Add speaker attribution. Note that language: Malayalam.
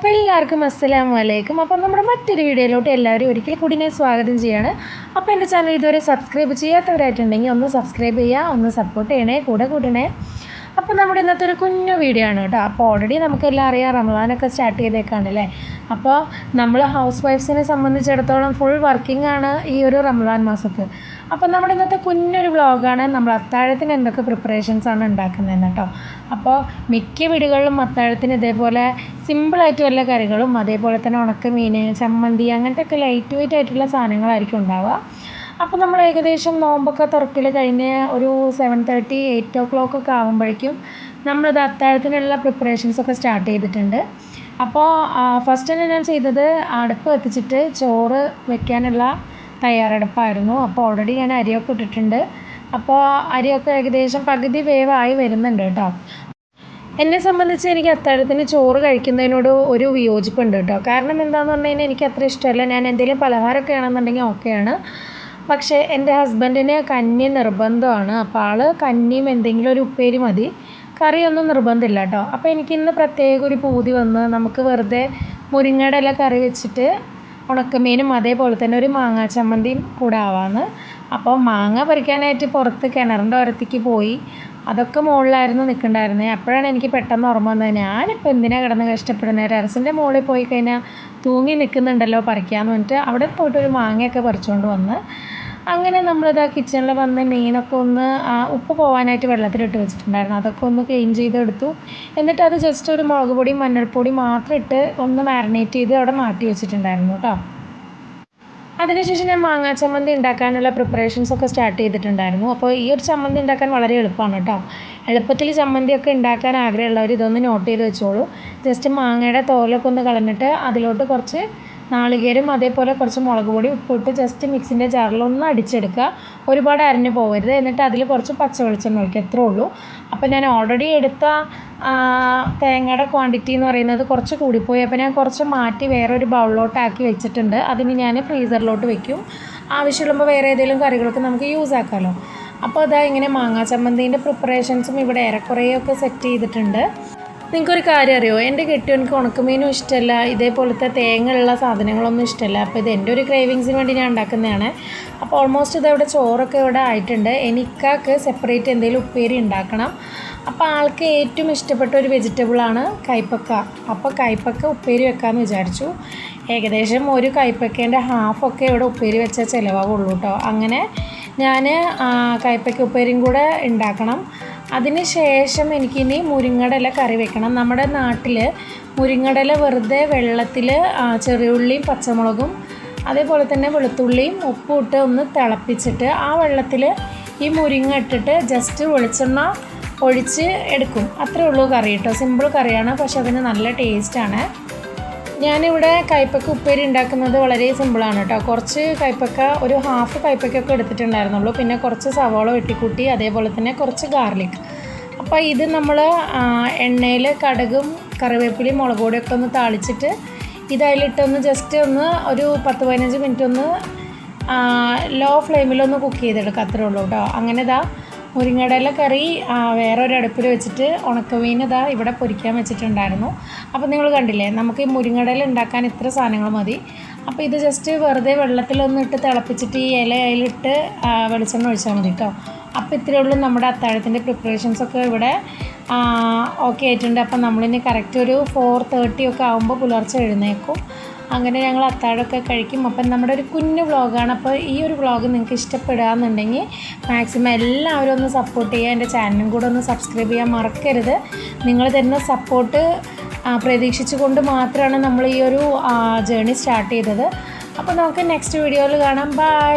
Speaker 1: അപ്പോൾ എല്ലാവർക്കും അസ്സലാമു അലൈക്കും. അപ്പോൾ നമ്മുടെ മറ്റൊരു വീഡിയോയിലോട്ട് എല്ലാവരും ഒരിക്കൽ കൂടി ഞാൻ സ്വാഗതം ചെയ്യാണ്. അപ്പോൾ എൻ്റെ ചാനൽ ഇതുവരെ സബ്സ്ക്രൈബ് ചെയ്യാത്തവരായിട്ടുണ്ടെങ്കിൽ ഒന്ന് സബ്സ്ക്രൈബ് ചെയ്യുക, ഒന്ന് സപ്പോർട്ട് ചെയ്യണേ, കൂടെ കൂടണേ. അപ്പോൾ നമ്മുടെ ഇന്നത്തെ ഒരു കുഞ്ഞു വീഡിയോ ആണ് കേട്ടോ. അപ്പോൾ ഓൾറെഡി നമുക്കെല്ലാം അറിയാം, റമദാനൊക്കെ സ്റ്റാർട്ട് ചെയ്തേക്കാണല്ലേ. അപ്പോൾ നമ്മൾ ഹൗസ് വൈഫ്സിനെ സംബന്ധിച്ചിടത്തോളം ഫുൾ വർക്കിംഗ് ആണ് ഈ ഒരു റമദാൻ മാസത്ത്. അപ്പോൾ നമ്മുടെ ഇന്നത്തെ കുഞ്ഞൊരു വ്ളോഗാണ്. നമ്മൾ അത്താഴത്തിന് എന്തൊക്കെ പ്രിപ്പറേഷൻസാണ് ഉണ്ടാക്കുന്നതെന്ന് കേട്ടോ. അപ്പോൾ മിക്ക വീടുകളിലും അത്താഴത്തിന് ഇതേപോലെ സിമ്പിളായിട്ട് വല്ല കറികളും അതേപോലെ തന്നെ ഉണക്കമീൻ, ചമ്മന്തി അങ്ങനത്തെ ഒക്കെ ലൈറ്റ് വെയിറ്റ് ആയിട്ടുള്ള സാധനങ്ങളായിരിക്കും ഉണ്ടാവുക. അപ്പോൾ നമ്മൾ ഏകദേശം നോമ്പൊക്കെ തുറക്കൽ കഴിഞ്ഞ് ഒരു 7:30 8 o'clock ഒക്കെ ആകുമ്പോഴേക്കും നമ്മളിത് അത്താഴത്തിനുള്ള പ്രിപ്പറേഷൻസൊക്കെ സ്റ്റാർട്ട് ചെയ്തിട്ടുണ്ട്. അപ്പോൾ ഫസ്റ്റ് തന്നെ ഞാൻ ചെയ്തത് അടുപ്പ് കത്തിച്ചിട്ട് ചോറ് വെക്കാനുള്ള തയ്യാറെടുപ്പായിരുന്നു. അപ്പോൾ ഓൾറെഡി ഞാൻ അരിയൊക്കെ ഇട്ടിട്ടുണ്ട്. അപ്പോൾ അരിയൊക്കെ ഏകദേശം പകുതി വേവായി വരുന്നുണ്ട് കേട്ടോ. എന്നെ സംബന്ധിച്ച് എനിക്ക് അത്താഴത്തിന് ചോറ് കഴിക്കുന്നതിനോട് ഒരു വിയോജിപ്പുണ്ട് കേട്ടോ. കാരണം എന്താണെന്ന് പറഞ്ഞു കഴിഞ്ഞാൽ എനിക്ക് അത്ര ഇഷ്ടമല്ല. ഞാൻ എന്തെങ്കിലും പലഹാരമൊക്കെ ആണെന്നുണ്ടെങ്കിൽ ഓക്കെയാണ്. പക്ഷേ എൻ്റെ ഹസ്ബൻഡിന് കഞ്ഞി നിർബന്ധമാണ്. അപ്പോൾ ആൾ കഞ്ഞിയും എന്തെങ്കിലും ഒരു ഉപ്പേരി മതി, കറിയൊന്നും നിർബന്ധമില്ല കേട്ടോ. അപ്പോൾ എനിക്കിന്ന് പ്രത്യേക ഒരു പൂതി വന്ന് നമുക്ക് വെറുതെ മുരിങ്ങയുടെ ഇല കറി വെച്ചിട്ട് ഉണക്കമീനും അതേപോലെ തന്നെ ഒരു മാങ്ങാ ചമ്മന്തിയും കൂടെ ആവാമെന്ന്. അപ്പോൾ മാങ്ങ പറിക്കാനായിട്ട് പുറത്ത് കിണറിൻ്റെ ഓരത്തേക്ക് പോയി. അതൊക്കെ മുകളിലായിരുന്നു നിൽക്കണ്ടായിരുന്നത്. അപ്പോഴാണ് എനിക്ക് പെട്ടെന്ന് ഓർമ്മ വന്നത്, ഞാനിപ്പോൾ എന്തിനാണ് കിടന്ന് കഷ്ടപ്പെടുന്നത്, ടെറസിൻ്റെ മുകളിൽ പോയി കഴിഞ്ഞാൽ തൂങ്ങി നിൽക്കുന്നുണ്ടല്ലോ പറിക്കാമെന്ന് പറഞ്ഞിട്ട് അവിടെ പോയിട്ടൊരു മാങ്ങയൊക്കെ പറിച്ചുകൊണ്ട് വന്ന് അങ്ങനെ നമ്മളിതാ കിച്ചണിൽ വന്ന് മീനൊക്കെ ഒന്ന് ഉപ്പ് പോകാനായിട്ട് വെള്ളത്തിലിട്ട് വെച്ചിട്ടുണ്ടായിരുന്നു. അതൊക്കെ ഒന്ന് ക്ലീൻ ചെയ്തെടുത്തു. എന്നിട്ട് അത് ജസ്റ്റ് ഒരു മുളക് പൊടിയും മഞ്ഞൾപ്പൊടി മാത്രം ഇട്ട് ഒന്ന് മാരിനേറ്റ് ചെയ്ത് അവിടെ മാറ്റി വെച്ചിട്ടുണ്ടായിരുന്നു കേട്ടോ. അതിനുശേഷം ഞാൻ മാങ്ങാ ചമ്മന്തി ഉണ്ടാക്കാനുള്ള പ്രിപ്പറേഷൻസൊക്കെ സ്റ്റാർട്ട് ചെയ്തിട്ടുണ്ടായിരുന്നു. അപ്പോൾ ഈ ഒരു ചമ്മന്തി ഉണ്ടാക്കാൻ വളരെ എളുപ്പമാണ് കേട്ടോ. എളുപ്പത്തിൽ ചമ്മന്തിയൊക്കെ ഉണ്ടാക്കാൻ ആഗ്രഹമുള്ളവർ ഇതൊന്ന് നോട്ട് ചെയ്ത് വെച്ചോളൂ. ജസ്റ്റ് മാങ്ങയുടെ തോലൊക്കെ ഒന്ന് കളഞ്ഞിട്ട് അതിലോട്ട് കുറച്ച് നാളികേരം അതേപോലെ കുറച്ച് മുളക് പൊടി ഉപ്പിട്ട് ജസ്റ്റ് മിക്സിൻ്റെ ജാറിലൊന്ന് അടിച്ചെടുക്കുക. ഒരുപാട് അരഞ്ഞു പോകരുത്. എന്നിട്ട് അതിൽ കുറച്ച് പച്ച വെളിച്ചെണ്ണ ഒഴിക്കുക, അത്രേ ഉള്ളൂ. അപ്പോൾ ഞാൻ ഓൾറെഡി എടുത്ത തേങ്ങയുടെ ക്വാണ്ടിറ്റി എന്ന് പറയുന്നത് കുറച്ച് കൂടിപ്പോയി. അപ്പോൾ ഞാൻ കുറച്ച് മാറ്റി വേറൊരു ബൗളിലോട്ടാക്കി വെച്ചിട്ടുണ്ട്. അതിന് ഞാൻ ഫ്രീസറിലോട്ട് വെക്കും. ആവശ്യമുള്ളപ്പോൾ വേറെ ഏതെങ്കിലും കറികളൊക്കെ നമുക്ക് യൂസ് ആക്കാമല്ലോ. അപ്പോൾ അതാ ഇങ്ങനെ മാങ്ങാ ചമ്മന്തിൻ്റെ പ്രിപ്പറേഷൻസും ഇവിടെ ഏറെക്കുറെയൊക്കെ സെറ്റ് ചെയ്തിട്ടുണ്ട്. നിങ്ങൾക്കൊരു കാര്യം അറിയുമോ, എൻ്റെ കെട്ടിയോനിക്ക് ഉണക്കമീനും ഇഷ്ടമല്ല, ഇതേപോലത്തെ തേങ്ങ ഉള്ള സാധനങ്ങളൊന്നും ഇഷ്ടമല്ല. അപ്പോൾ ഇത് എൻ്റെ ഒരു ക്രേവിങ്സിന് വേണ്ടി ഞാൻ ഉണ്ടാക്കുന്നതാണ്. അപ്പോൾ ഓൾമോസ്റ്റ് ഇതവിടെ ചോറൊക്കെ ഇവിടെ ആയിട്ടുണ്ട്. എനിക്കാക്ക് സെപ്പറേറ്റ് എന്തെങ്കിലും ഉപ്പേരി ഉണ്ടാക്കണം. അപ്പോൾ ആൾക്ക് ഏറ്റവും ഇഷ്ടപ്പെട്ട ഒരു വെജിറ്റബിളാണ് കൈപ്പക്ക. അപ്പോൾ കൈപ്പക്ക ഉപ്പേരി വെക്കാമെന്ന് വിചാരിച്ചു. ഏകദേശം ഒരു കൈപ്പക്കേൻ്റെ ഹാഫൊക്കെ ഇവിടെ ഉപ്പേരി വെച്ചാൽ ചിലവാകുള്ളൂ കേട്ടോ. അങ്ങനെ ഞാൻ കൈപ്പക്ക ഉപ്പേരിയും കൂടെ ഉണ്ടാക്കണം. അതിന് ശേഷം എനിക്കിനി മുരിങ്ങയുടെ ഇല കറി വെക്കണം. നമ്മുടെ നാട്ടിൽ മുരിങ്ങയുടെ ഇല വെറുതെ വെള്ളത്തിൽ ചെറിയുള്ളിയും പച്ചമുളകും അതേപോലെ തന്നെ വെളുത്തുള്ളിയും ഉപ്പും ഇട്ട് ഒന്ന് തിളപ്പിച്ചിട്ട് ആ വെള്ളത്തിൽ ഈ മുരിങ്ങ ഇട്ടിട്ട് ജസ്റ്റ് വെളിച്ചെണ്ണ ഒഴിച്ച് എടുക്കും. അത്രേ ഉള്ളൂ കറി കേട്ടോ. സിമ്പിൾ കറിയാണ്, പക്ഷെ അതിന് നല്ല ടേസ്റ്റാണ്. ഞാനിവിടെ കൈപ്പക്ക ഉപ്പേരി ഉണ്ടാക്കുന്നത് വളരെ സിമ്പിളാണ് കേട്ടോ. കുറച്ച് കൈപ്പക്ക, ഒരു ഹാഫ് കൈപ്പക്കൊക്കെ എടുത്തിട്ടുണ്ടായിരുന്നുള്ളൂ. പിന്നെ കുറച്ച് സവാള വെട്ടിക്കൂട്ടി, അതേപോലെ തന്നെ കുറച്ച് ഗാർലിക്. അപ്പോൾ ഇത് നമ്മൾ എണ്ണയിൽ കടുകും കറിവേപ്പിലയും മുളക് പൊടിയൊക്കെ ഒന്ന് താളിച്ചിട്ട് ഇതതിലിട്ടൊന്ന് ജസ്റ്റ് ഒന്ന് ഒരു 10-15 മിനിറ്റ് ഒന്ന് ലോ ഫ്ലെയിമിലൊന്ന് കുക്ക് ചെയ്തെടുക്കുക, അത്രേ ഉള്ളൂ കേട്ടോ. അങ്ങനെ ഇതാ മുരിങ്ങയുടെ ഇല കറി വേറൊരു അടുപ്പിൽ വെച്ചിട്ട് ഉണക്കമീൻ ഇതാ ഇവിടെ പൊരിക്കാൻ വെച്ചിട്ടുണ്ടായിരുന്നു. അപ്പോൾ നിങ്ങൾ കണ്ടില്ലേ, നമുക്ക് ഈ മുരിങ്ങയുടെ ഇല ഉണ്ടാക്കാൻ ഇത്ര സാധനങ്ങൾ മതി. അപ്പോൾ ഇത് ജസ്റ്റ് വെറുതെ വെള്ളത്തിലൊന്ന് ഇട്ട് തിളപ്പിച്ചിട്ട് ഈ ഇല അതിലിട്ട് വെളിച്ചെണ്ണ ഒഴിച്ചാൽ മതി കേട്ടോ. അപ്പോൾ ഇത്രയേ ഉള്ളൂ നമ്മുടെ അത്താഴത്തിൻ്റെ പ്രിപ്പറേഷൻസൊക്കെ ഇവിടെ ഓക്കെ ആയിട്ടുണ്ട്. അപ്പോൾ നമ്മളിനി കറക്റ്റ് ഒരു 4:30 ഒക്കെ ആകുമ്പോൾ പുലർച്ചെ എഴുന്നേക്കും. അങ്ങനെ ഞങ്ങൾ അത്താഴമൊക്കെ കഴിക്കും. അപ്പം നമ്മുടെ ഒരു കുഞ്ഞു വ്ളോഗാണ്. അപ്പോൾ ഈ ഒരു വ്ളോഗ് നിങ്ങൾക്ക് ഇഷ്ടപ്പെടുകയെന്നുണ്ടെങ്കിൽ മാക്സിമം എല്ലാവരും ഒന്ന് സപ്പോർട്ട് ചെയ്യുക. എൻ്റെ ചാനലും കൂടെ ഒന്ന് സബ്സ്ക്രൈബ് ചെയ്യാൻ മറക്കരുത്. നിങ്ങൾ തരുന്ന സപ്പോർട്ട് പ്രതീക്ഷിച്ചുകൊണ്ട് മാത്രമാണ് നമ്മൾ ഈ ഒരു ജേർണി സ്റ്റാർട്ട് ചെയ്തത്. അപ്പോൾ നമുക്ക് നെക്സ്റ്റ് വീഡിയോയിൽ കാണാം. ബൈ.